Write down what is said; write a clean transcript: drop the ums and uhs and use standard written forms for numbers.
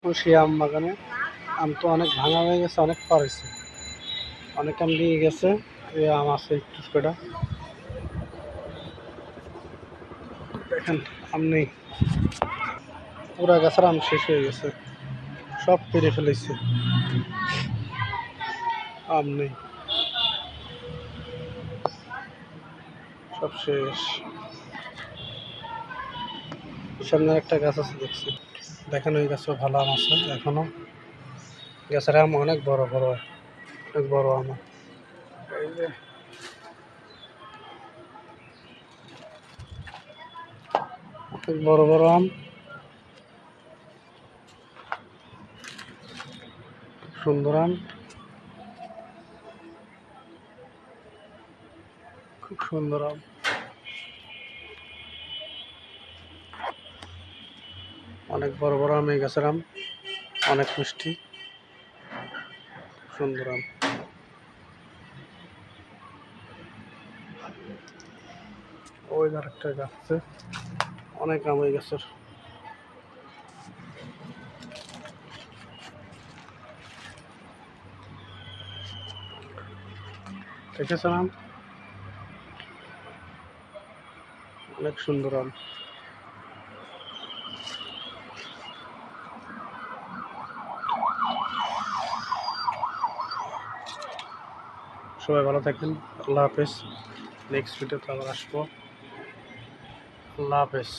খুশি আম বাগানে আম তো অনেক ভাঙা হয়ে গেছে, অনেক পড়েছে, অনেক আম দিয়ে গেছে। এই আম আছে একটু কটা, দেখেন আম নেই, পুরা গাছের আম শেষ হয়ে গেছে, সব পেরে ফেলেছে, আম নেই, সব শেষ। সামনে একটা গাছ আছে দেখছি, দেখেন ওই গাছও ভালো আম আছে এখনো, গাছের আম অনেক বড় বড়, অনেক বড় আম। এই যে অনেক বড় বড় আম, সুন্দর আম, খুব সুন্দর আম, অনেক বড় বড় আম এই গাছের আম, অনেক মিষ্টি, সুন্দর আম। ওই আরেকটা গাছ আছে, অনেক আম এই গাছের, দেখেছেন আম, অনেক সুন্দর আম। সবাই ভালো থাকবেন, আল্লাহ হাফেজ। নেক্সট ভিডিওতে আবার আসবো, আল্লাহ হাফেজ।